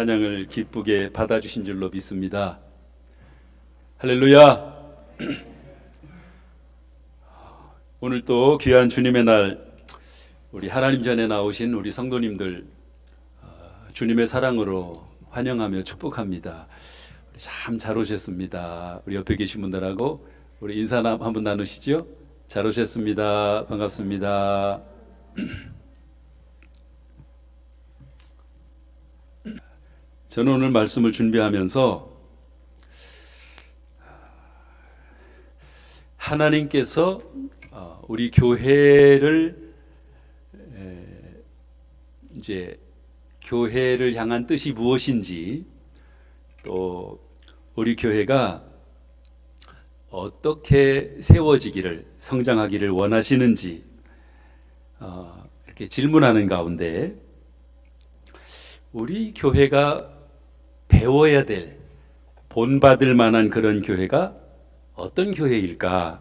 찬양을 기쁘게 받아주신 줄로 믿습니다. 할렐루야. 오늘 또 귀한 주님의 날, 우리 하나님 전에 나오신 우리 성도님들 주님의 사랑으로 환영하며 축복합니다. 참 잘 오셨습니다. 우리 옆에 계신 분들하고 우리 인사 한번 나누시죠. 잘 오셨습니다. 반갑습니다. 저는 오늘 말씀을 준비하면서 하나님께서 우리 교회를 이제 교회를 향한 뜻이 무엇인지, 또 우리 교회가 어떻게 세워지기를, 성장하기를 원하시는지 이렇게 질문하는 가운데 우리 교회가 배워야 될, 본받을 만한 그런 교회가 어떤 교회일까?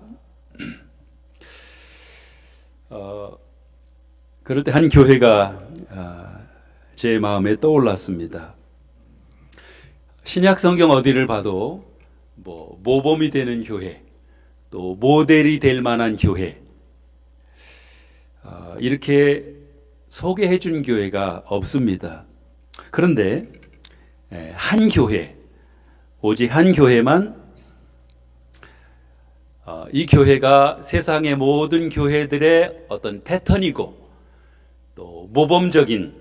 그럴 때 한 교회가 제 마음에 떠올랐습니다. 신약 성경 어디를 봐도 모범이 되는 교회, 또 모델이 될 만한 교회, 이렇게 소개해 준 교회가 없습니다. 그런데 한 교회, 오직 한 교회만 이 교회가 세상의 모든 교회들의 어떤 패턴이고 또 모범적인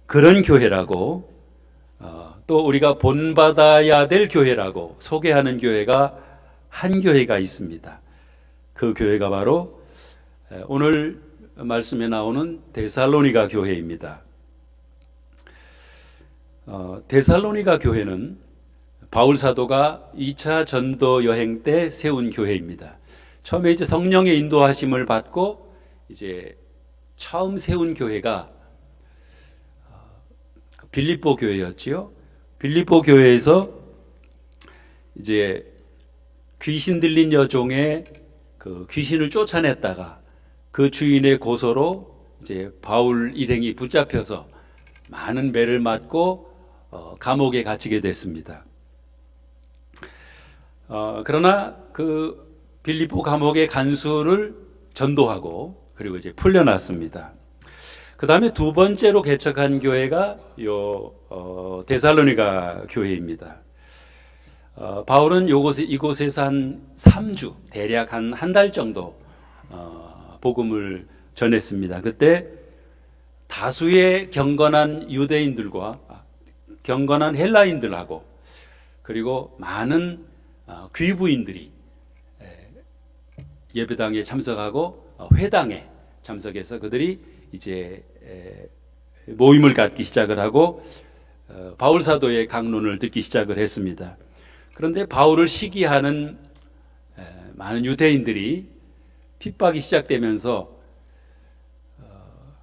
그런 교회라고, 또 우리가 본받아야 될 교회라고 소개하는 교회가 한 교회가 있습니다. 그 교회가 바로 오늘 말씀에 나오는 데살로니가 교회입니다. 데살로니가 교회는 바울 사도가 2차 전도 여행 때 세운 교회입니다. 처음에 이제 성령의 인도하심을 받고 이제 처음 세운 교회가 빌립보 교회였지요. 빌립보 교회에서 이제 귀신 들린 여종의 그 귀신을 쫓아냈다가 그 주인의 고소로 이제 바울 일행이 붙잡혀서 많은 매를 맞고 감옥에 갇히게 됐습니다. 그러나 그 빌립보 감옥의 간수를 전도하고 그리고 이제 풀려났습니다. 그 다음에 두 번째로 개척한 교회가 데살로니가 교회입니다. 바울은 이곳에서 한 3주, 대략 한 달 정도 복음을 전했습니다. 그때 다수의 경건한 유대인들과 경건한 헬라인들하고 그리고 많은 귀부인들이 예배당에 참석하고 회당에 참석해서 그들이 이제 모임을 갖기 시작을 하고 바울 사도의 강론을 듣기 시작을 했습니다. 그런데 바울을 시기하는 많은 유대인들이 핍박이 시작되면서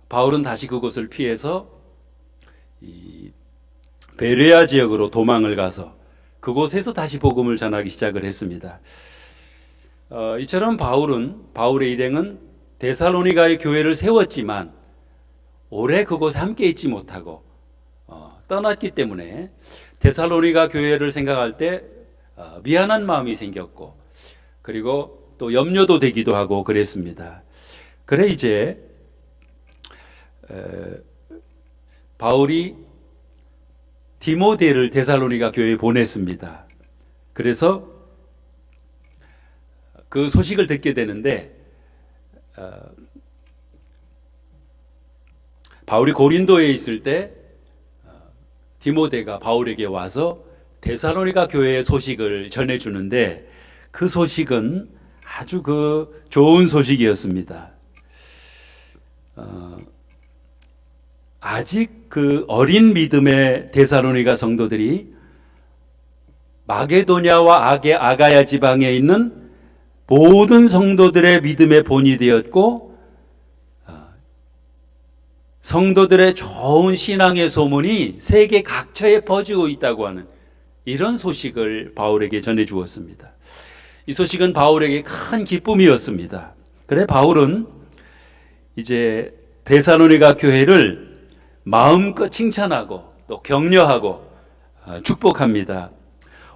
바울은 다시 그곳을 피해서 이 베레아 지역으로 도망을 가서 그곳에서 다시 복음을 전하기 시작을 했습니다. 이처럼 바울의 일행은 데살로니가의 교회를 세웠지만 오래 그곳에 함께 있지 못하고 떠났기 때문에 데살로니가 교회를 생각할 때 미안한 마음이 생겼고 그리고 또 염려도 되기도 하고 그랬습니다. 그래 이제 바울이 디모데를 데살로니가 교회에 보냈습니다. 그래서 그 소식을 듣게 되는데 바울이 고린도에 있을 때 디모데가 바울에게 와서 데살로니가 교회의 소식을 전해주는데 그 소식은 아주 그 좋은 소식이었습니다. 아직 그 어린 믿음의 데살로니가 성도들이 마게도냐와 아가야 지방에 있는 모든 성도들의 믿음의 본이 되었고 성도들의 좋은 신앙의 소문이 세계 각처에 퍼지고 있다고 하는 이런 소식을 바울에게 전해 주었습니다. 이 소식은 바울에게 큰 기쁨이었습니다. 그래 바울은 이제 데살로니가 교회를 마음껏 칭찬하고 또 격려하고 축복합니다.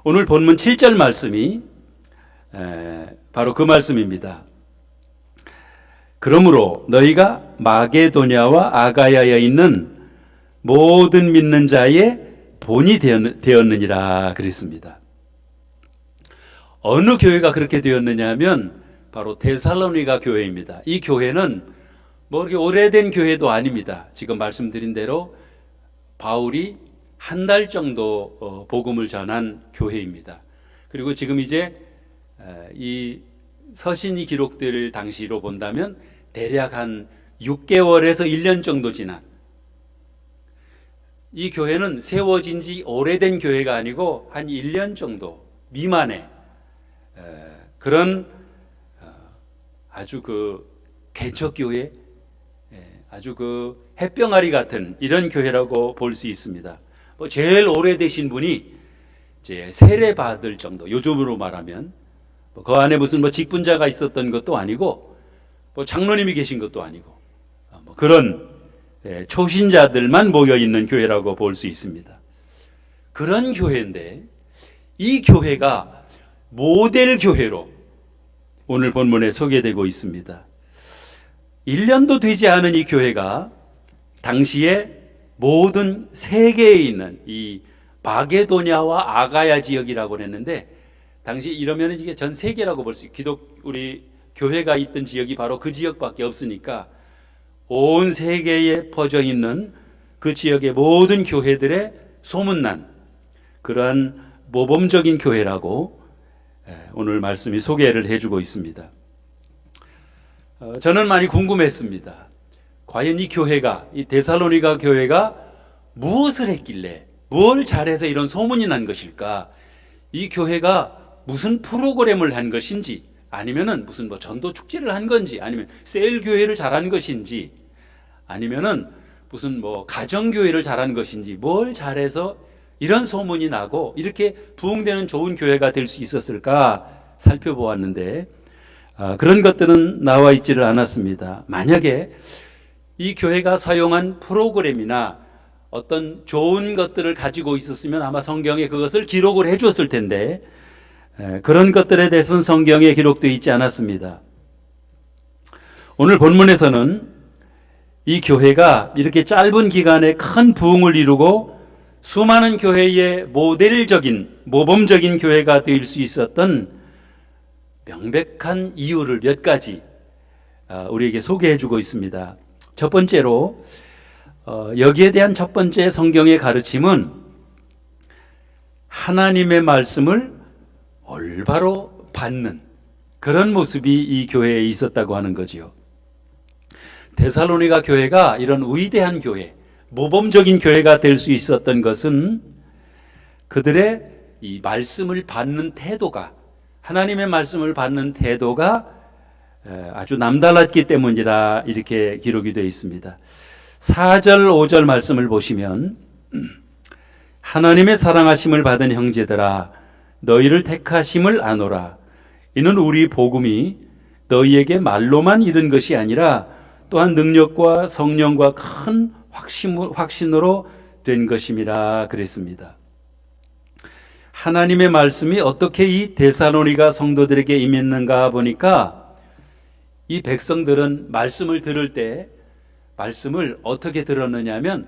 오늘 본문 7절 말씀이 바로 그 말씀입니다. 그러므로 너희가 마게도냐와 아가야에 있는 모든 믿는 자의 본이 되었느니라 그랬습니다. 어느 교회가 그렇게 되었느냐 하면 바로 데살로니가 교회입니다. 이 교회는 뭐 그렇게 오래된 교회도 아닙니다. 지금 말씀드린 대로 바울이 한 달 정도 복음을 전한 교회입니다. 그리고 지금 이제 이 서신이 기록될 당시로 본다면 대략 한 6개월에서 1년 정도 지난, 이 교회는 세워진 지 오래된 교회가 아니고 한 1년 정도 미만의 그런 아주 그 개척교회, 아주 그 햇병아리 같은 이런 교회라고 볼 수 있습니다. 뭐 제일 오래되신 분이 이제 세례받을 정도, 요즘으로 말하면 그 안에 무슨 뭐 직분자가 있었던 것도 아니고 뭐 장로님이 계신 것도 아니고 뭐 그런 초신자들만 모여 있는 교회라고 볼 수 있습니다. 그런 교회인데 이 교회가 모델 교회로 오늘 본문에 소개되고 있습니다. 1년도 되지 않은 이 교회가 당시에 모든 세계에 있는 이 마게도냐와 아가야 지역이라고 했는데, 당시 이러면 이게 전 세계라고 볼 수 있어요. 우리 교회가 있던 지역이 바로 그 지역밖에 없으니까 온 세계에 퍼져 있는 그 지역의 모든 교회들의 소문난 그러한 모범적인 교회라고 오늘 말씀이 소개를 해주고 있습니다. 저는 많이 궁금했습니다. 과연 이 교회가, 이 데살로니가 교회가 무엇을 했길래, 뭘 잘해서 이런 소문이 난 것일까? 이 교회가 무슨 프로그램을 한 것인지, 아니면은 무슨 뭐 전도 축제를 한 건지, 아니면 셀 교회를 잘한 것인지, 아니면은 무슨 뭐 가정 교회를 잘한 것인지, 뭘 잘해서 이런 소문이 나고 이렇게 부흥되는 좋은 교회가 될 수 있었을까 살펴보았는데 그런 것들은 나와 있지를 않았습니다. 만약에 이 교회가 사용한 프로그램이나 어떤 좋은 것들을 가지고 있었으면 아마 성경에 그것을 기록을 해 주었을 텐데 그런 것들에 대해서는 성경에 기록되어 있지 않았습니다. 오늘 본문에서는 이 교회가 이렇게 짧은 기간에 큰 부흥을 이루고 수많은 교회의 모델적인, 모범적인 교회가 될 수 있었던 명백한 이유를 몇 가지 우리에게 소개해 주고 있습니다. 첫 번째로 여기에 대한 첫 번째 성경의 가르침은 하나님의 말씀을 올바로 받는 그런 모습이 이 교회에 있었다고 하는 거지요. 데살로니가 교회가 이런 위대한 교회, 모범적인 교회가 될 수 있었던 것은 그들의 이 말씀을 받는 태도가, 하나님의 말씀을 받는 태도가 아주 남달랐기 때문이라 이렇게 기록이 되어 있습니다. 4절 5절 말씀을 보시면 하나님의 사랑하심을 받은 형제들아 너희를 택하심을 아노라. 이는 우리 복음이 너희에게 말로만 이른 것이 아니라 또한 능력과 성령과 큰 확신으로 된 것임이라 그랬습니다. 하나님의 말씀이 어떻게 이 데살로니가 성도들에게 임했는가 보니까 이 백성들은 말씀을 들을 때 말씀을 어떻게 들었느냐 하면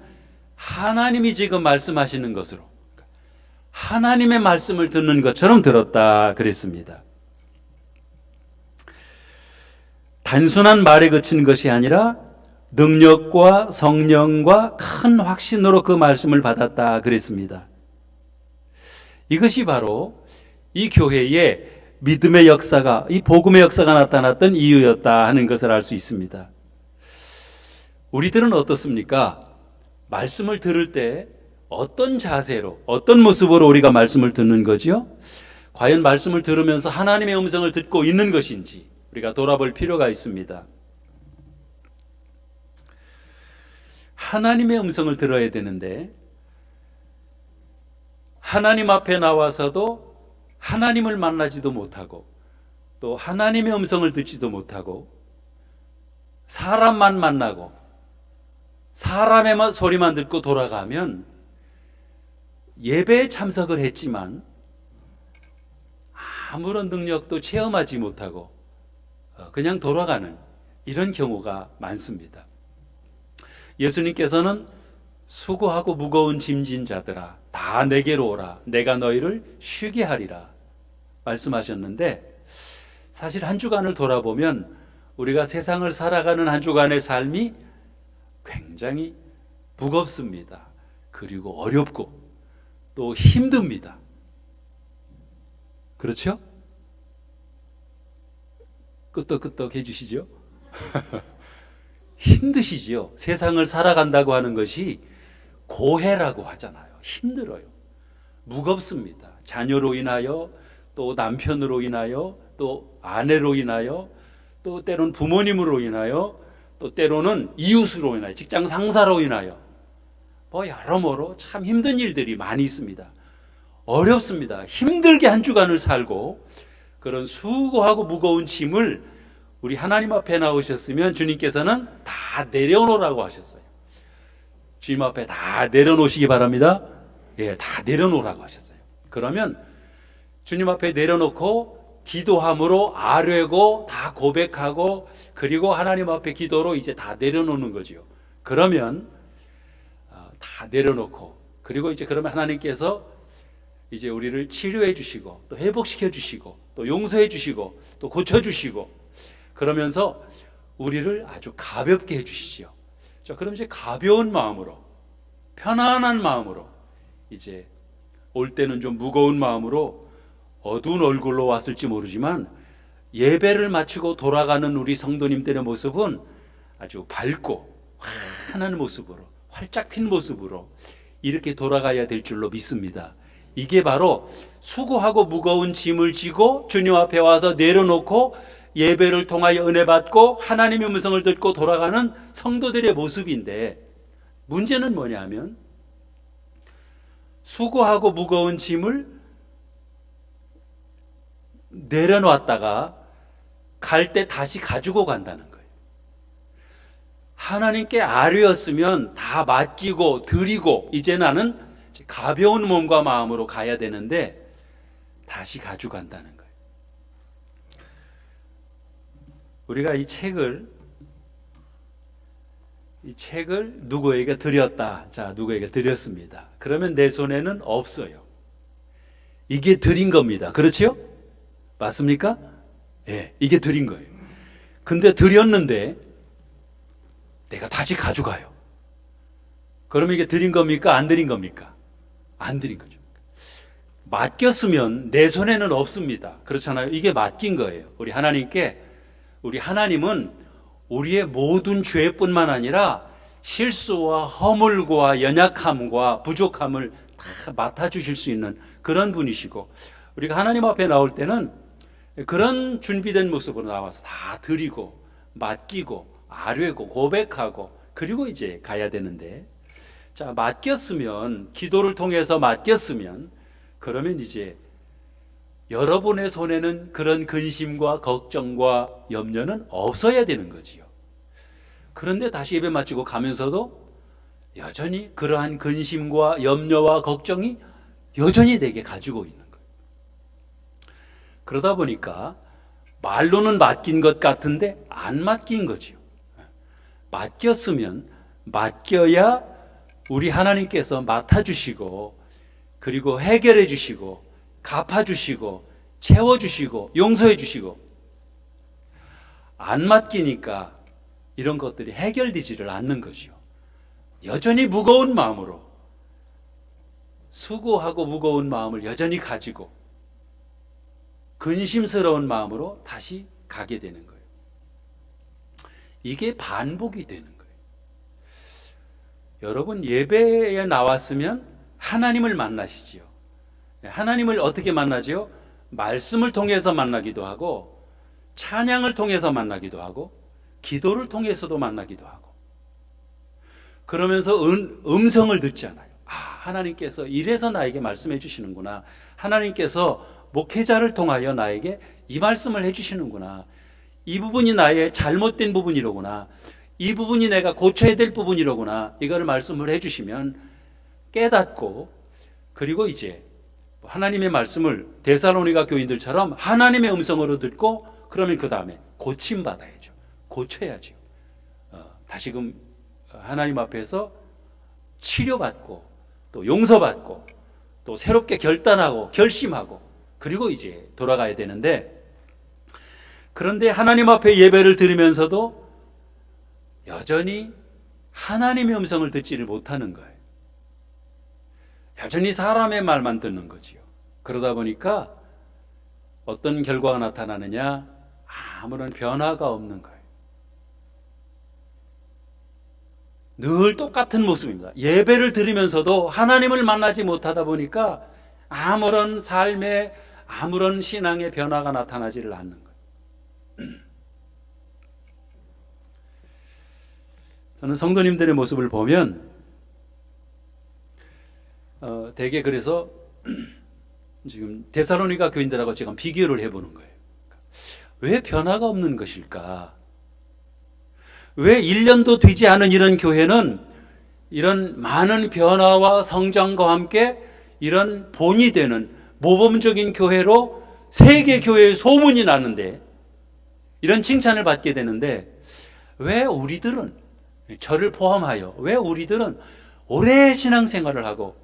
하나님이 지금 말씀하시는 것으로, 하나님의 말씀을 듣는 것처럼 들었다 그랬습니다. 단순한 말에 그친 것이 아니라 능력과 성령과 큰 확신으로 그 말씀을 받았다 그랬습니다. 이것이 바로 이 교회의 믿음의 역사가, 이 복음의 역사가 나타났던 이유였다 하는 것을 알 수 있습니다. 우리들은 어떻습니까? 말씀을 들을 때 어떤 자세로, 어떤 모습으로 우리가 말씀을 듣는 거죠? 과연 말씀을 들으면서 하나님의 음성을 듣고 있는 것인지 우리가 돌아볼 필요가 있습니다. 하나님의 음성을 들어야 되는데 하나님 앞에 나와서도 하나님을 만나지도 못하고 또 하나님의 음성을 듣지도 못하고 사람만 만나고 사람의 소리만 듣고 돌아가면 예배에 참석을 했지만 아무런 능력도 체험하지 못하고 그냥 돌아가는 이런 경우가 많습니다. 예수님께서는 수고하고 무거운 짐진 자들아 다 내게로 오라 내가 너희를 쉬게 하리라 말씀하셨는데, 사실 한 주간을 돌아보면 우리가 세상을 살아가는 한 주간의 삶이 굉장히 무겁습니다. 그리고 어렵고 또 힘듭니다. 그렇죠? 끄떡끄떡 해주시죠? 힘드시죠? 세상을 살아간다고 하는 것이 고해라고 하잖아요. 힘들어요. 무겁습니다. 자녀로 인하여, 또 남편으로 인하여, 또 아내로 인하여, 또 때로는 부모님으로 인하여, 또 때로는 이웃으로 인하여, 직장 상사로 인하여, 여러모로 참 힘든 일들이 많이 있습니다. 어렵습니다. 힘들게 한 주간을 살고 그런 수고하고 무거운 짐을 우리 하나님 앞에 나오셨으면 주님께서는 다 내려놓으라고 하셨어요. 주님 앞에 다 내려놓으시기 바랍니다. 예, 다 내려놓으라고 하셨어요. 그러면 주님 앞에 내려놓고 기도함으로 아뢰고 다 고백하고 그리고 하나님 앞에 기도로 이제 다 내려놓는 거죠. 그러면 다 내려놓고 그리고 이제 그러면 하나님께서 이제 우리를 치료해 주시고 또 회복시켜 주시고 또 용서해 주시고 또 고쳐 주시고 그러면서 우리를 아주 가볍게 해 주시죠. 자, 그럼 이제 가벼운 마음으로 편안한 마음으로 이제 올 때는 좀 무거운 마음으로 어두운 얼굴로 왔을지 모르지만 예배를 마치고 돌아가는 우리 성도님들의 모습은 아주 밝고 환한 모습으로 활짝 핀 모습으로 이렇게 돌아가야 될 줄로 믿습니다. 이게 바로 수고하고 무거운 짐을 지고 주님 앞에 와서 내려놓고 예배를 통하여 은혜 받고 하나님의 음성을 듣고 돌아가는 성도들의 모습인데, 문제는 뭐냐면 수고하고 무거운 짐을 내려놓았다가 갈 때 다시 가지고 간다는 거예요. 하나님께 아뢰었으면 다 맡기고 드리고 이제 나는 가벼운 몸과 마음으로 가야 되는데 다시 가져간다는 거예요. 우리가 이 책을 누구에게 드렸다. 자, 누구에게 드렸습니다. 그러면 내 손에는 없어요. 이게 드린 겁니다. 그렇죠? 맞습니까? 예, 이게 드린 거예요. 근데 드렸는데 내가 다시 가져가요. 그러면 이게 드린 겁니까? 안 드린 겁니까? 안 드린 거죠. 맡겼으면 내 손에는 없습니다. 그렇잖아요. 이게 맡긴 거예요. 우리 하나님께. 우리 하나님은 우리의 모든 죄뿐만 아니라 실수와 허물과 연약함과 부족함을 다 맡아주실 수 있는 그런 분이시고, 우리가 하나님 앞에 나올 때는 그런 준비된 모습으로 나와서 다 드리고 맡기고 아뢰고 고백하고 그리고 이제 가야 되는데, 자, 맡겼으면, 기도를 통해서 맡겼으면 그러면 이제 여러분의 손에는 그런 근심과 걱정과 염려는 없어야 되는 거지요. 그런데 다시 예배 마치고 가면서도 여전히 그러한 근심과 염려와 걱정이 여전히 내게 가지고 있는 거예요. 그러다 보니까 말로는 맡긴 것 같은데 안 맡긴 거지요. 맡겼으면 맡겨야 우리 하나님께서 맡아주시고 그리고 해결해 주시고 갚아주시고 채워주시고 용서해주시고, 안 맡기니까 이런 것들이 해결되지를 않는 것이요. 여전히 무거운 마음으로, 수고하고 무거운 마음을 여전히 가지고 근심스러운 마음으로 다시 가게 되는 거예요. 이게 반복이 되는 거예요. 여러분, 예배에 나왔으면 하나님을 만나시지요. 하나님을 어떻게 만나지요? 말씀을 통해서 만나기도 하고 찬양을 통해서 만나기도 하고 기도를 통해서도 만나기도 하고, 그러면서 음성을 듣잖아요. 하나님께서 이래서 나에게 말씀해 주시는구나. 하나님께서 목회자를 통하여 나에게 이 말씀을 해 주시는구나. 이 부분이 나의 잘못된 부분이로구나. 이 부분이 내가 고쳐야 될 부분이로구나. 이걸 말씀을 해 주시면 깨닫고 그리고 이제 하나님의 말씀을 데살로니가 교인들처럼 하나님의 음성으로 듣고 그러면 그 다음에 고침받아야죠. 고쳐야죠. 다시금 하나님 앞에서 치료받고 또 용서받고 또 새롭게 결단하고 결심하고 그리고 이제 돌아가야 되는데, 그런데 하나님 앞에 예배를 드리면서도 여전히 하나님의 음성을 듣지를 못하는 거예요. 여전히 사람의 말만 듣는 거지요. 그러다 보니까 어떤 결과가 나타나느냐? 아무런 변화가 없는 거예요. 늘 똑같은 모습입니다. 예배를 드리면서도 하나님을 만나지 못하다 보니까 아무런 삶에 아무런 신앙의 변화가 나타나지를 않는 거예요. 저는 성도님들의 모습을 보면 대개 그래서 지금 데살로니가 교인들하고 지금 비교를 해보는 거예요. 왜 변화가 없는 것일까? 왜 1년도 되지 않은 이런 교회는 이런 많은 변화와 성장과 함께 이런 본이 되는 모범적인 교회로 세계 교회의 소문이 나는데, 이런 칭찬을 받게 되는데, 왜 우리들은, 저를 포함하여 왜 우리들은 오래 신앙생활을 하고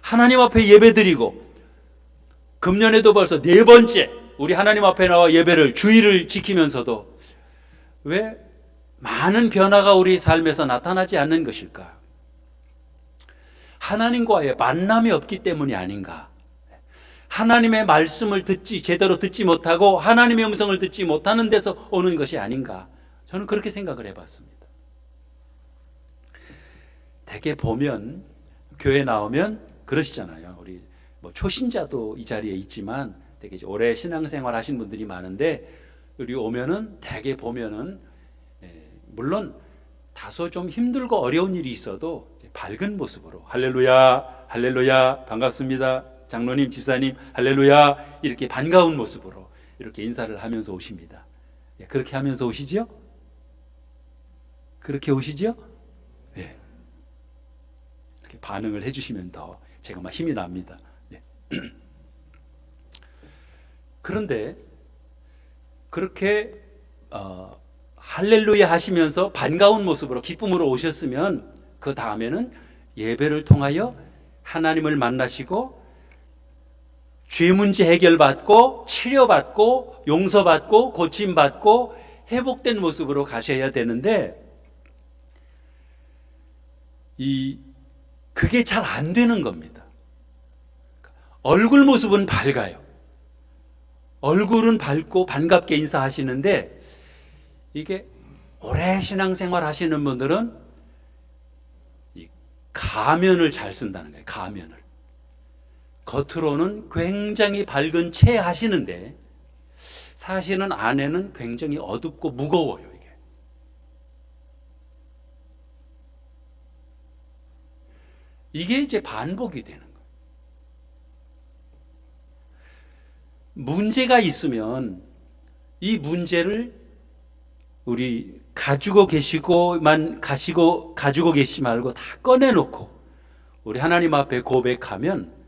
하나님 앞에 예배드리고 금년에도 벌써 4번째 우리 하나님 앞에 나와 예배를 주일을 지키면서도 왜 많은 변화가 우리 삶에서 나타나지 않는 것일까? 하나님과의 만남이 없기 때문이 아닌가? 하나님의 말씀을 제대로 듣지 못하고 하나님의 음성을 듣지 못하는 데서 오는 것이 아닌가? 저는 그렇게 생각을 해봤습니다. 대개 보면 교회 나오면 그러시잖아요. 우리 초신자도 이 자리에 있지만 되게 오래 신앙생활 하신 분들이 많은데, 우리 오면은 대개 보면은 물론 다소 좀 힘들고 어려운 일이 있어도 밝은 모습으로 할렐루야, 할렐루야, 반갑습니다, 장로님, 집사님, 할렐루야, 이렇게 반가운 모습으로 이렇게 인사를 하면서 오십니다. 그렇게 하면서 오시죠? 그렇게 오시죠? 네. 이렇게 반응을 해주시면 더 제가 막 힘이 납니다. 네. 그런데 그렇게 할렐루야 하시면서 반가운 모습으로 기쁨으로 오셨으면 그 다음에는 예배를 통하여 하나님을 만나시고 죄 문제 해결받고 치료받고 용서받고 고침받고 회복된 모습으로 가셔야 되는데, 그게 잘 안 되는 겁니다. 얼굴 모습은 밝아요. 얼굴은 밝고 반갑게 인사하시는데, 이게 오래 신앙생활 하시는 분들은 이 가면을 잘 쓴다는 거예요. 가면을. 겉으로는 굉장히 밝은 채 하시는데 사실은 안에는 굉장히 어둡고 무거워요. 이게 이제 반복이 되는 거예요. 문제가 있으면 이 문제를 우리 가지고 계시지 말고 다 꺼내놓고 우리 하나님 앞에 고백하면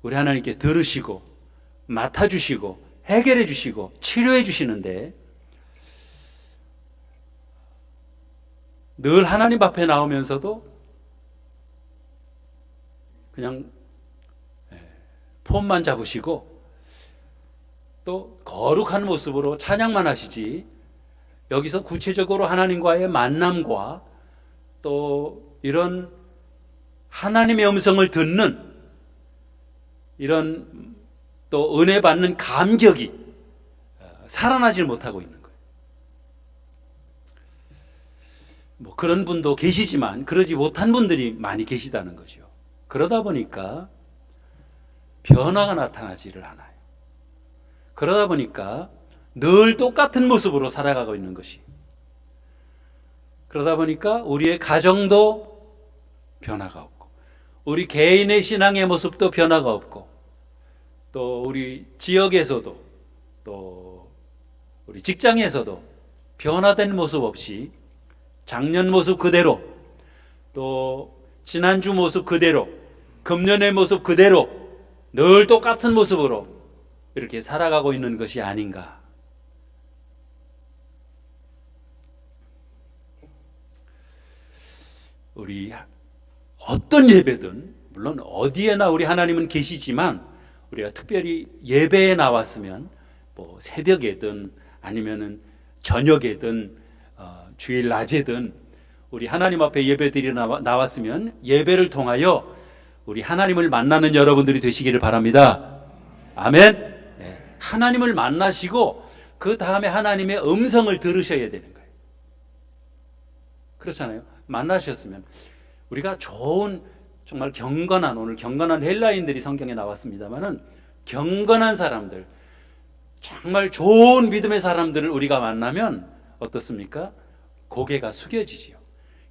우리 하나님께 들으시고 맡아주시고 해결해 주시고 치료해 주시는데, 늘 하나님 앞에 나오면서도 그냥 폰만 잡으시고 또 거룩한 모습으로 찬양만 하시지, 여기서 구체적으로 하나님과의 만남과 또 이런 하나님의 음성을 듣는 이런 또 은혜 받는 감격이 살아나질 못하고 있는 거예요. 그런 분도 계시지만 그러지 못한 분들이 많이 계시다는 거죠. 그러다 보니까 변화가 나타나지를 않아요. 그러다 보니까 늘 똑같은 모습으로 살아가고 있는 것이, 그러다 보니까 우리의 가정도 변화가 없고 우리 개인의 신앙의 모습도 변화가 없고 또 우리 지역에서도 또 우리 직장에서도 변화된 모습 없이 작년 모습 그대로 또 지난주 모습 그대로 금년의 모습 그대로 늘 똑같은 모습으로 이렇게 살아가고 있는 것이 아닌가. 우리 어떤 예배든 물론 어디에나 우리 하나님은 계시지만 우리가 특별히 예배에 나왔으면 뭐 새벽에든 아니면은 저녁에든 주일 낮에든 우리 하나님 앞에 예배드리러 나왔으면 예배를 통하여 우리 하나님을 만나는 여러분들이 되시기를 바랍니다. 아멘. 네. 하나님을 만나시고 그 다음에 하나님의 음성을 들으셔야 되는 거예요. 그렇잖아요. 만나셨으면 우리가 좋은 정말 경건한, 오늘 경건한 헬라인들이 성경에 나왔습니다만은 경건한 사람들, 정말 좋은 믿음의 사람들을 우리가 만나면 어떻습니까? 고개가 숙여지지요.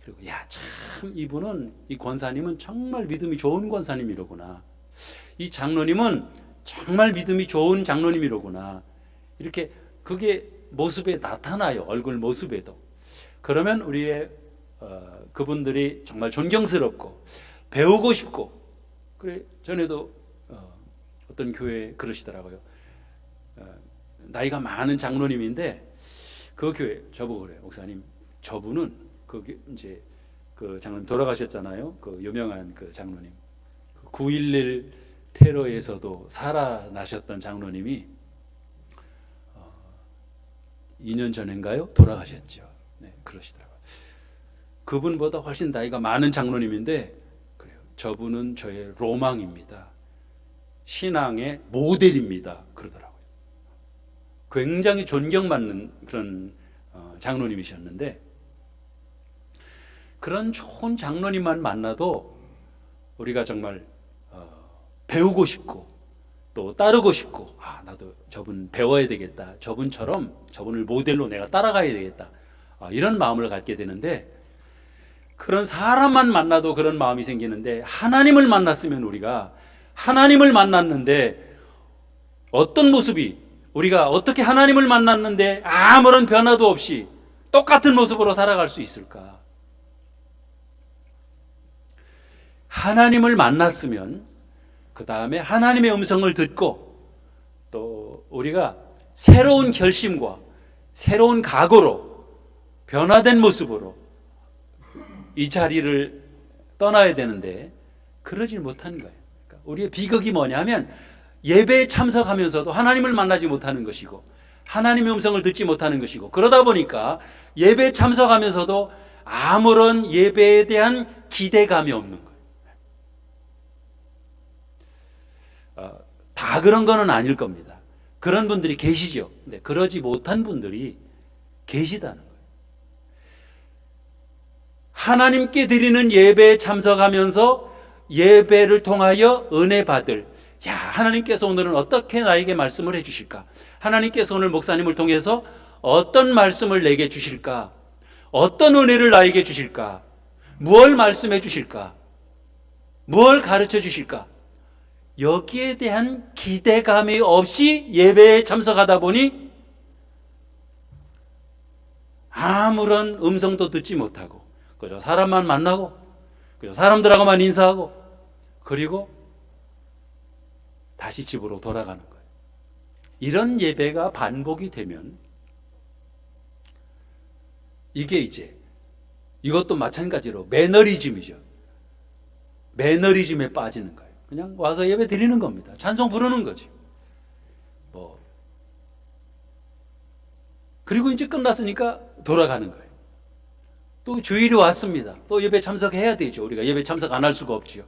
그리고 야, 참 이분은, 이 권사님은 정말 믿음이 좋은 권사님이로구나. 이 장로님은 정말 믿음이 좋은 장로님이로구나. 이렇게 그게 모습에 나타나요. 얼굴 모습에도. 그러면 우리의 그분들이 정말 존경스럽고 배우고 싶고. 그래, 전에도 어떤 교회에 그러시더라고요. 나이가 많은 장로님인데 그 교회 저보고 그래요. 목사님, 저분은 이제 그 장로님 돌아가셨잖아요. 그 유명한 그 장로님. 9.11 테러에서도 살아나셨던 장로님이 2년 전인가요? 돌아가셨죠. 네, 그러시더라고요. 그분보다 훨씬 나이가 많은 장로님인데 그래요. 저분은 저의 로망입니다. 신앙의 모델입니다. 그러더라고요. 굉장히 존경받는 그런 장로님이셨는데 그런 좋은 장로님만 만나도 우리가 정말 배우고 싶고 또 따르고 싶고 나도 저분 배워야 되겠다. 저분을 모델로 내가 따라가야 되겠다. 이런 마음을 갖게 되는데 그런 사람만 만나도 그런 마음이 생기는데 하나님을 만났으면 우리가 하나님을 만났는데 어떤 모습이 우리가 어떻게 하나님을 만났는데 아무런 변화도 없이 똑같은 모습으로 살아갈 수 있을까? 하나님을 만났으면 그 다음에 하나님의 음성을 듣고 또 우리가 새로운 결심과 새로운 각오로 변화된 모습으로 이 자리를 떠나야 되는데 그러질 못한 거예요. 그러니까 우리의 비극이 뭐냐면 예배에 참석하면서도 하나님을 만나지 못하는 것이고 하나님의 음성을 듣지 못하는 것이고 그러다 보니까 예배에 참석하면서도 아무런 예배에 대한 기대감이 없는 거예요. 다 그런 거는 아닐 겁니다. 그런 분들이 계시죠. 근데 그러지 못한 분들이 계시다는 거예요. 하나님께 드리는 예배에 참석하면서 예배를 통하여 은혜 받을 하나님께서 오늘은 어떻게 나에게 말씀을 해 주실까? 하나님께서 오늘 목사님을 통해서 어떤 말씀을 내게 주실까? 어떤 은혜를 나에게 주실까? 무엇을 말씀해 주실까? 무엇을 가르쳐 주실까? 여기에 대한 기대감이 없이 예배에 참석하다 보니 아무런 음성도 듣지 못하고 그저 사람만 만나고 그저 사람들하고만 인사하고 그리고 다시 집으로 돌아가는 거예요. 이런 예배가 반복이 되면 이게 이제 이것도 마찬가지로 매너리즘이죠. 매너리즘에 빠지는 거예요. 그냥 와서 예배 드리는 겁니다. 찬송 부르는 거지. 그리고 이제 끝났으니까 돌아가는 거예요. 또 주일이 왔습니다. 또 예배 참석해야 되죠. 우리가 예배 참석 안 할 수가 없죠.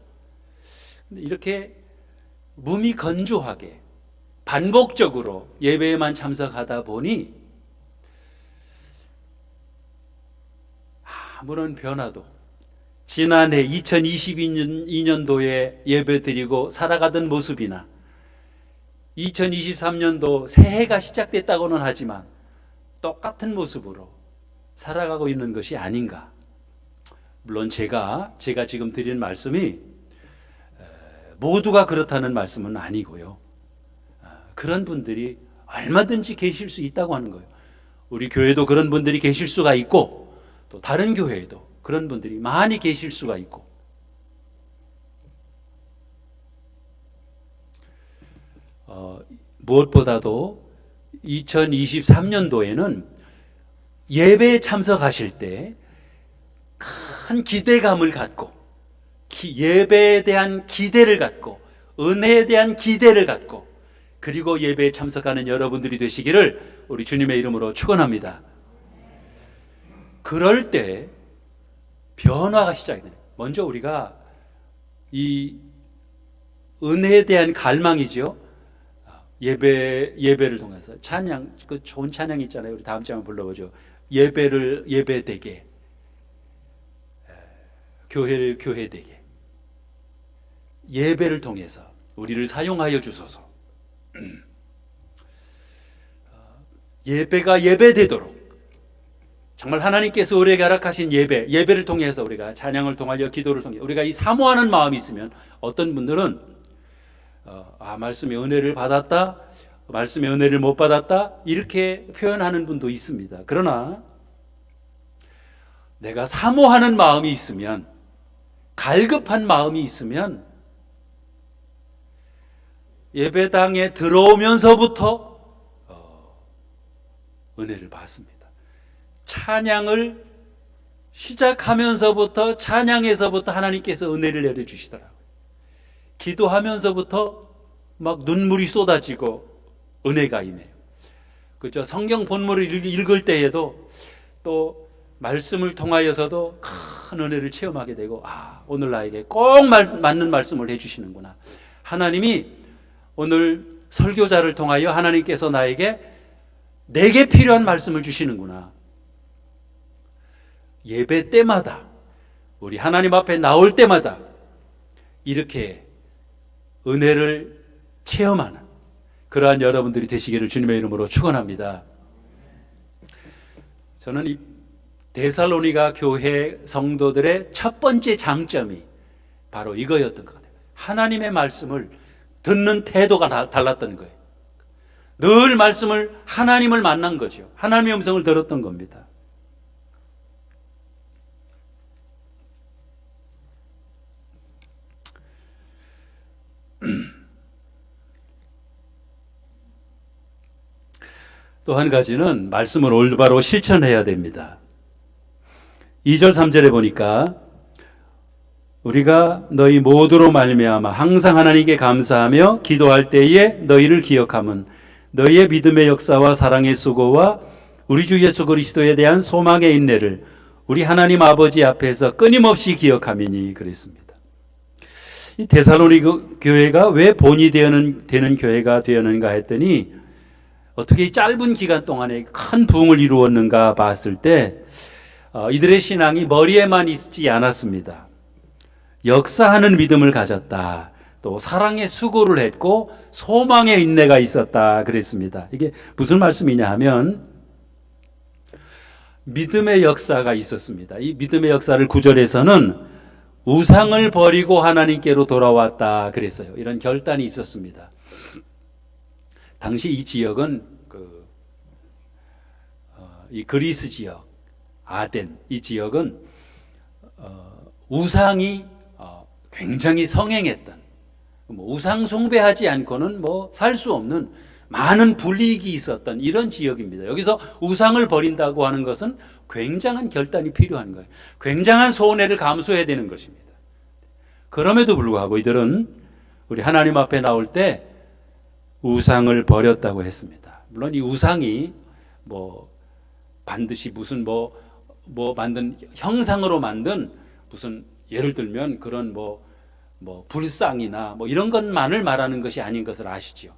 근데 이렇게 무미건조하게 반복적으로 예배에만 참석하다 보니 아무런 변화도 지난해 2022년도에 예배드리고 살아가던 모습이나 2023년도 새해가 시작됐다고는 하지만 똑같은 모습으로 살아가고 있는 것이 아닌가. 물론 제가 지금 드리는 말씀이 모두가 그렇다는 말씀은 아니고요. 그런 분들이 얼마든지 계실 수 있다고 하는 거예요. 우리 교회도 그런 분들이 계실 수가 있고 또 다른 교회에도 그런 분들이 많이 계실 수가 있고 무엇보다도 2023년도에는 예배에 참석하실 때 큰 기대감을 갖고 예배에 대한 기대를 갖고 은혜에 대한 기대를 갖고 그리고 예배에 참석하는 여러분들이 되시기를 우리 주님의 이름으로 축원합니다. 그럴 때 변화가 시작이 돼요. 먼저 우리가 이 은혜에 대한 갈망이죠. 예배를 통해서 찬양, 그 좋은 찬양이 있잖아요. 우리 다음 주에 한번 불러보죠. 예배되게, 교회를 교회되게, 예배를 통해서 우리를 사용하여 주소서. 예배가 예배되도록 정말 하나님께서 우리에게 허락하신 예배를 통해서 우리가 찬양을 통하여 기도를 통해 우리가 이 사모하는 마음이 있으면 어떤 분들은 말씀의 은혜를 받았다, 말씀의 은혜를 못 받았다 이렇게 표현하는 분도 있습니다. 그러나 내가 사모하는 마음이 있으면, 갈급한 마음이 있으면 예배당에 들어오면서부터 은혜를 받습니다. 찬양을 시작하면서부터, 찬양에서부터 하나님께서 은혜를 내려주시더라고요. 기도하면서부터 막 눈물이 쏟아지고 은혜가 임해요. 그죠? 성경 본문을 읽을 때에도 또 말씀을 통하여서도 큰 은혜를 체험하게 되고, 오늘 나에게 꼭 맞는 말씀을 해주시는구나. 하나님이 오늘 설교자를 통하여 하나님께서 내게 필요한 말씀을 주시는구나. 예배 때마다, 우리 하나님 앞에 나올 때마다 이렇게 은혜를 체험하는 그러한 여러분들이 되시기를 주님의 이름으로 축원합니다. 저는 이 데살로니가 교회 성도들의 첫 번째 장점이 바로 이거였던 것 같아요. 하나님의 말씀을 듣는 태도가 달랐던 거예요. 늘 하나님을 만난 거죠. 하나님의 음성을 들었던 겁니다. 또 한 가지는 말씀을 올바로 실천해야 됩니다. 2절 3절에 보니까 우리가 너희 모두로 말미암아 항상 하나님께 감사하며 기도할 때에 너희를 기억함은 너희의 믿음의 역사와 사랑의 수고와 우리 주 예수 그리스도에 대한 소망의 인내를 우리 하나님 아버지 앞에서 끊임없이 기억함이니 그랬습니다. 이 데살로니가 교회가 왜 본이 되는 교회가 되었는가 했더니 어떻게 이 짧은 기간 동안에 큰 부흥을 이루었는가 봤을 때 이들의 신앙이 머리에만 있지 않았습니다. 역사하는 믿음을 가졌다. 또 사랑의 수고를 했고 소망의 인내가 있었다 그랬습니다. 이게 무슨 말씀이냐 하면 믿음의 역사가 있었습니다. 이 믿음의 역사를 9절에서는 우상을 버리고 하나님께로 돌아왔다 그랬어요. 이런 결단이 있었습니다. 당시 이 지역은 이 그리스 지역, 아덴 이 지역은 우상이 굉장히 성행했던, 우상 숭배하지 않고는 살 수 없는 많은 불이익이 있었던 이런 지역입니다. 여기서 우상을 버린다고 하는 것은 굉장한 결단이 필요한 거예요. 굉장한 손해를 감수해야 되는 것입니다. 그럼에도 불구하고 이들은 우리 하나님 앞에 나올 때 우상을 버렸다고 했습니다. 물론 이 우상이 반드시 무슨 만든 형상으로 만든 무슨 예를 들면 그런 불상이나 이런 것만을 말하는 것이 아닌 것을 아시죠?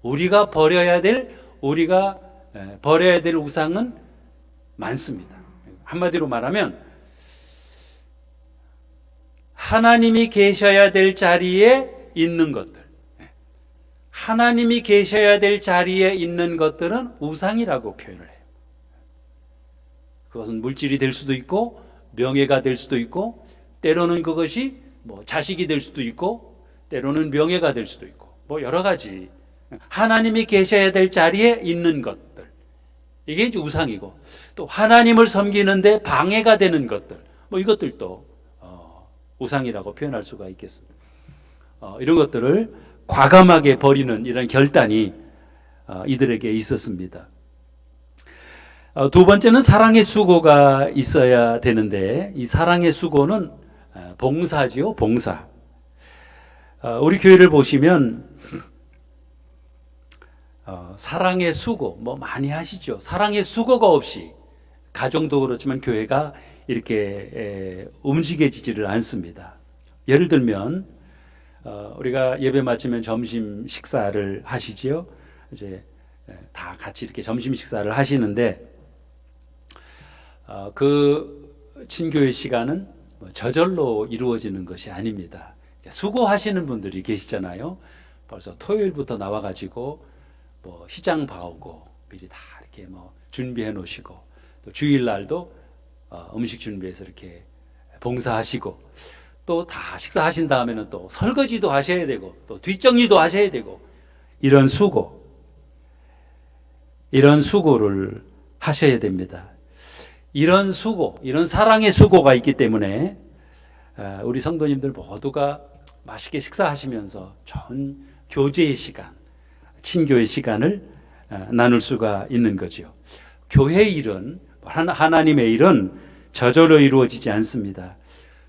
우리가 버려야 될 우상은 많습니다. 한마디로 말하면 하나님이 계셔야 될 자리에 있는 것들, 하나님이 계셔야 될 자리에 있는 것들은 우상이라고 표현을 해요. 그것은 물질이 될 수도 있고 명예가 될 수도 있고 때로는 그것이 자식이 될 수도 있고 때로는 명예가 될 수도 있고 여러 가지 하나님이 계셔야 될 자리에 있는 것들, 이게 이제 우상이고, 또 하나님을 섬기는데 방해가 되는 것들, 이것들도 우상이라고 표현할 수가 있겠습니다. 이런 것들을 과감하게 버리는 이런 결단이 이들에게 있었습니다. 두 번째는 사랑의 수고가 있어야 되는데, 이 사랑의 수고는 봉사지요, 봉사. 우리 교회를 보시면 사랑의 수고 뭐 많이 하시죠. 사랑의 수고가 없이 가정도 그렇지만 교회가 이렇게 움직여지지를 않습니다. 예를 들면 우리가 예배 마치면 점심 식사를 하시지요. 이제 다 같이 이렇게 점심 식사를 하시는데 그 친교의 시간은 저절로 이루어지는 것이 아닙니다. 수고하시는 분들이 계시잖아요. 벌써 토요일부터 나와가지고 뭐 시장 봐오고 미리 다 이렇게 뭐 준비해 놓으시고, 또 주일날도 음식 준비해서 이렇게 봉사하시고, 또 다 식사하신 다음에는 또 설거지도 하셔야 되고 또 뒷정리도 하셔야 되고, 이런 수고를 하셔야 됩니다. 이런 수고, 이런 사랑의 수고가 있기 때문에 우리 성도님들 모두가 맛있게 식사하시면서 좋은 교제의 시간, 친교의 시간을 나눌 수가 있는 거죠. 교회의 일은, 하나님의 일은 저절로 이루어지지 않습니다.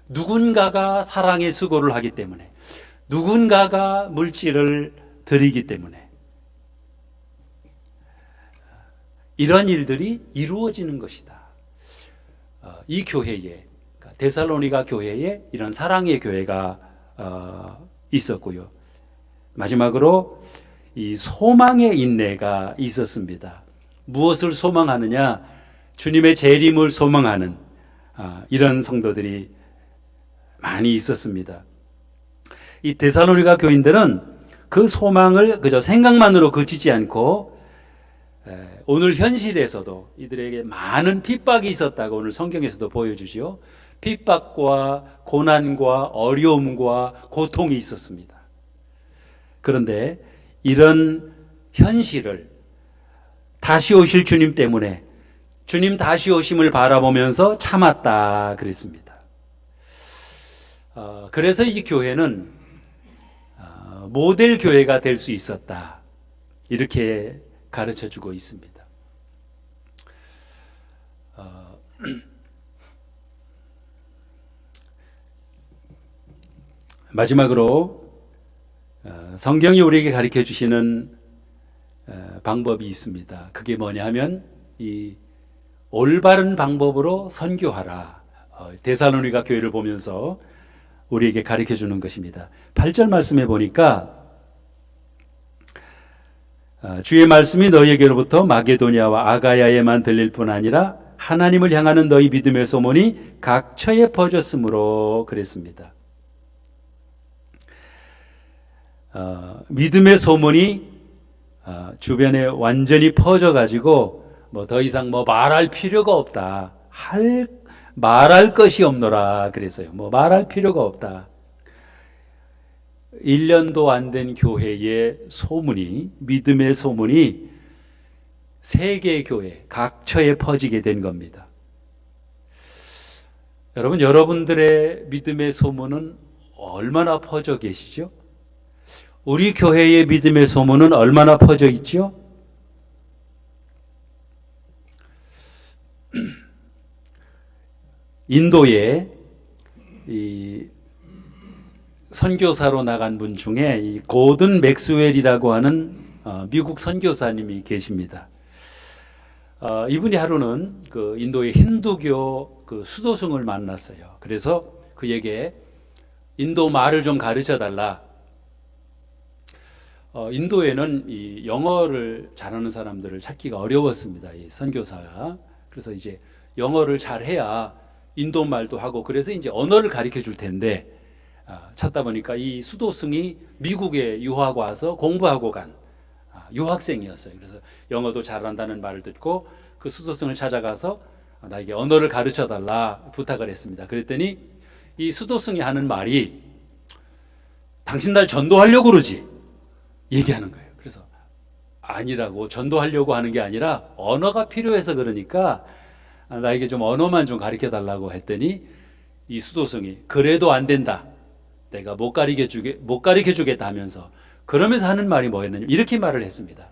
누군가가 사랑의 수고를 하기 때문에, 누군가가 물질을 드리기 때문에 이런 일들이 이루어지는 것이다. 이 교회에, 데살로니가 교회에 이런 사랑의 교회가 있었고요. 마지막으로 이 소망의 인내가 있었습니다. 무엇을 소망하느냐? 주님의 재림을 소망하는 이런 성도들이 많이 있었습니다. 이 데살로니가 교인들은 그 소망을 그저 생각만으로 그치지 않고 오늘 현실에서도 이들에게 많은 핍박이 있었다고 오늘 성경에서도 보여주지요. 핍박과 고난과 어려움과 고통이 있었습니다. 그런데 이런 현실을 다시 오실 주님 때문에, 주님 다시 오심을 바라보면서 참았다 그랬습니다. 그래서 이 교회는 모델 교회가 될 수 있었다, 이렇게 가르쳐주고 있습니다. 마지막으로 성경이 우리에게 가르쳐 주시는 방법이 있습니다. 그게 뭐냐 하면 이 올바른 방법으로 선교하라. 데살로니가 교회를 보면서 우리에게 가르쳐 주는 것입니다. 8절 말씀에 보니까 주의 말씀이 너희에게로부터 마게도니아와 아가야에만 들릴 뿐 아니라 하나님을 향하는 너희 믿음의 소문이 각처에 퍼졌으므로 그랬습니다. 믿음의 소문이 주변에 완전히 퍼져가지고 뭐 더 이상 뭐 말할 필요가 없다, 말할 것이 없노라 그랬어요. 뭐 말할 필요가 없다. 1년도 안 된 교회의 소문이, 믿음의 소문이 세계 교회 각처에 퍼지게 된 겁니다. 여러분, 여러분들의 믿음의 소문은 얼마나 퍼져 계시죠? 우리 교회의 믿음의 소문은 얼마나 퍼져 있죠? 인도에 이 선교사로 나간 분 중에 이 고든 맥스웰이라고 하는 미국 선교사님이 계십니다. 이분이 하루는 그 인도의 힌두교 그 수도승을 만났어요. 그래서 그에게 인도 말을 좀 가르쳐 달라. 인도에는 이 영어를 잘하는 사람들을 찾기가 어려웠습니다. 이 선교사가. 그래서 이제 영어를 잘해야 인도 말도 하고, 그래서 이제 언어를 가르쳐 줄 텐데 찾다 보니까 이 수도승이 미국에 유학 와서 공부하고 간 유학생이었어요. 그래서 영어도 잘한다는 말을 듣고 그 수도승을 찾아가서 나에게 언어를 가르쳐 달라 부탁을 했습니다. 그랬더니 이 수도승이 하는 말이 당신 날 전도하려고 그러지? 얘기하는 거예요. 그래서 아니라고, 전도하려고 하는 게 아니라 언어가 필요해서 그러니까 나에게 좀 언어만 좀 가르쳐 달라고 했더니 이 수도승이 그래도 안 된다. 내가 못 가르쳐 주겠다 하면서 그러면서 하는 말이 뭐였느냐, 이렇게 말을 했습니다.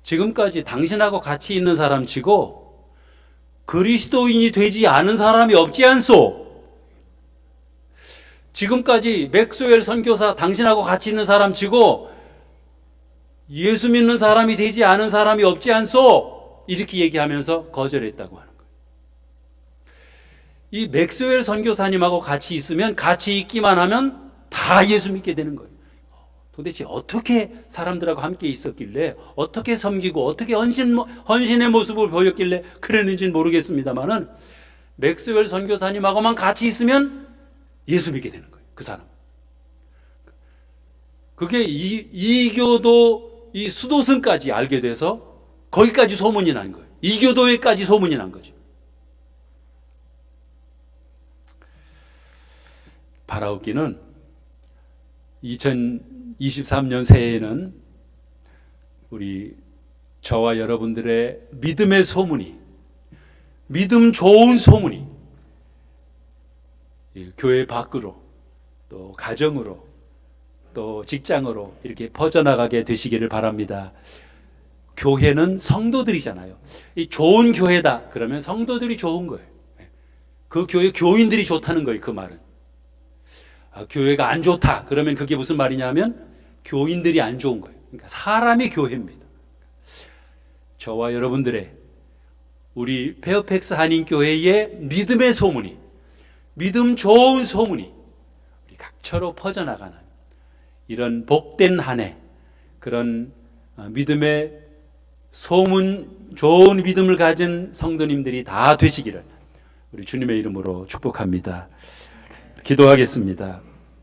지금까지 당신하고 같이 있는 사람 치고 그리스도인이 되지 않은 사람이 없지 않소. 지금까지 맥스웰 선교사 당신하고 같이 있는 사람 치고 예수 믿는 사람이 되지 않은 사람이 없지 않소. 이렇게 얘기하면서 거절했다고 하는 거예요. 이 맥스웰 선교사님하고 같이 있으면, 같이 있기만 하면 다 예수 믿게 되는 거예요. 도대체 어떻게 사람들하고 함께 있었길래, 어떻게 섬기고, 어떻게 헌신의 모습을 보였길래 그랬는지는 모르겠습니다만은 맥스웰 선교사님하고만 같이 있으면 예수 믿게 되는 거예요. 그 사람. 그게 이교도 이 수도승까지 알게 돼서 거기까지 소문이 난 거예요. 이교도에까지 소문이 난 거죠. 바라옵기는 2023년 새해에는 우리 저와 여러분들의 믿음의 소문이, 믿음 좋은 소문이 교회 밖으로, 또 가정으로, 또 직장으로 이렇게 퍼져나가게 되시기를 바랍니다. 교회는 성도들이잖아요. 이 좋은 교회다 그러면 성도들이 좋은 거예요. 그 교회 교인들이 좋다는 거예요. 그 말은. 교회가 안 좋다 그러면 그게 무슨 말이냐면 교인들이 안 좋은 거예요. 그러니까 사람이 교회입니다. 저와 여러분들의, 우리 페어팩스 한인교회의 믿음의 소문이, 믿음 좋은 소문이 우리 각처로 퍼져나가는 이런 복된 한 해, 그런 믿음의 소문, 좋은 믿음을 가진 성도님들이 다 되시기를 우리 주님의 이름으로 축복합니다. 기도하겠습니다.